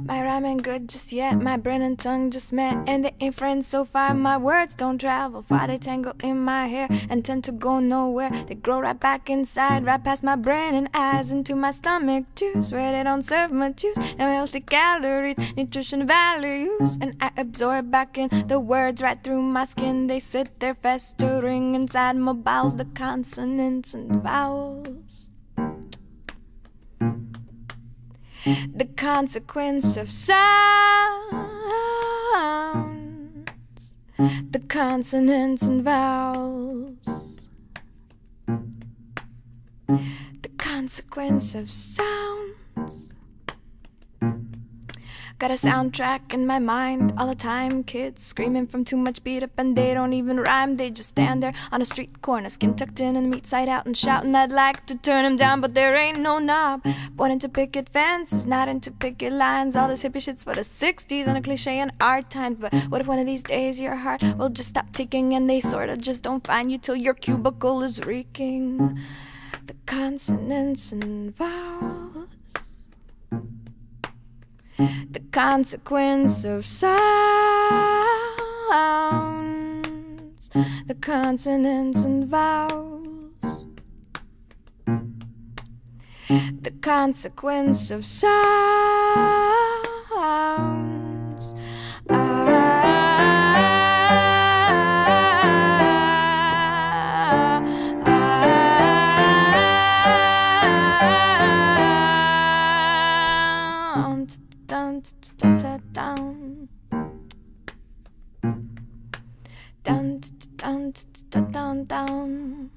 My rhyme ain't good just yet, my brain and tongue just met, and they ain't friends so far. My words don't travel far, they tangle in my hair and tend to go nowhere. They grow right back inside, right past my brain and eyes, into my stomach juice, where they don't serve much use. No healthy calories, nutrition values, and I absorb back in the words right through my skin. They sit there festering inside my bowels, the consonants and vowels. The consequence of sounds, the consonants and vowels. The consequence of sounds. Got a soundtrack in my mind all the time. Kids screaming from too much beat up and they don't even rhyme. They just stand there on a street corner, skin tucked in and meat side out and shouting. I'd like to turn them down, but there ain't no knob. Born into picket fences, not into picket lines. All this hippie shit's for the 60s and a cliche in our times. But what if one of these days your heart will just stop ticking and they sorta just don't find you till your cubicle is reeking? The consonants and vowels. The consequence of sounds, the consonants and vowels. The consequence of sounds. Down, down, down, down, down, down, down.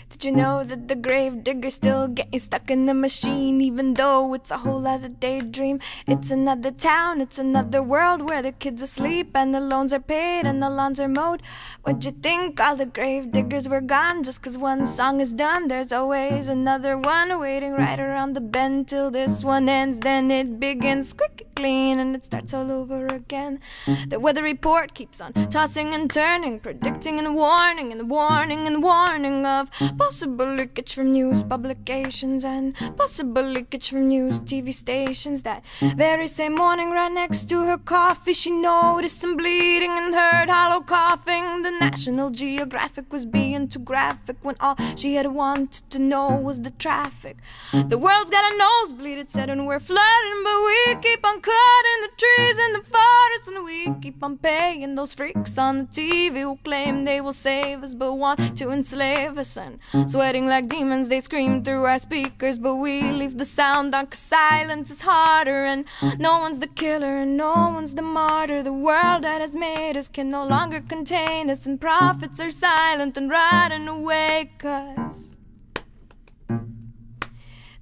Did you know that the grave digger's still getting stuck in the machine, even though it's a whole other daydream? It's another town, it's another world where the kids asleep and the loans are paid and the lawns are mowed. What'd you think all the grave diggers were gone just 'cause one song is done? There's always another one waiting right around the bend till this one ends. Then it begins squeaky clean and it starts all over again. The weather report keeps on tossing and turning, predicting and warning and warning and warning of possible leakage from news publications and possible leakage from news TV stations. That very same morning, right next to her coffee, she noticed some bleeding and heard hollow coughing. The National Geographic was being too graphic when all she had wanted to know was the traffic. The world's got a nosebleed, it said, and we're flooding, but we keep on cutting the trees in the forest, and we keep on paying those freaks on the TV who claim they will save us but want to enslave us. And sweating like demons, they scream through our speakers, but we leave the sound on 'cause silence is harder. And no one's the killer and no one's the martyr. The world that has made us can no longer contain us, and prophets are silent and riding away 'cause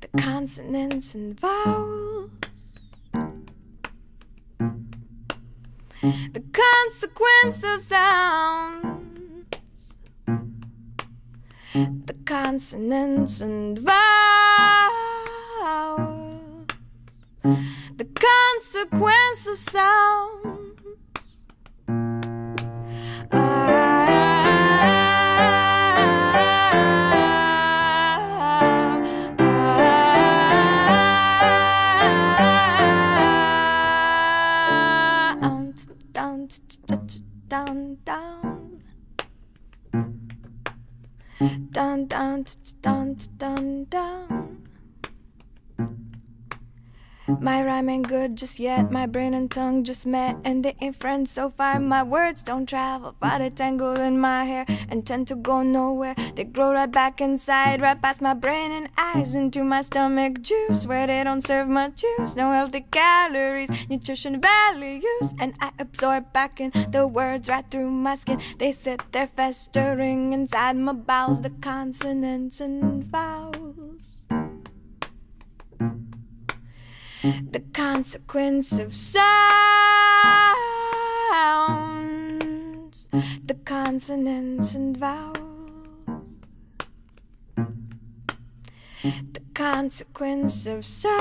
the consonants and vowels. The consequence of sounds, the consonants and vowels. The consequence of sounds. Down, down, down, down, down, down, down. My rhyme ain't good just yet, my brain and tongue just met, and they ain't friends so far. My words don't travel far, they tangle in my hair and tend to go nowhere. They grow right back inside, right past my brain and eyes, into my stomach juice, where they don't serve much use. No healthy calories, nutrition values, and I absorb back in the words right through my skin. They sit there festering inside my bowels, the consonants and vowels. The consequence of sounds, the consonants and vowels. The consequence of sounds.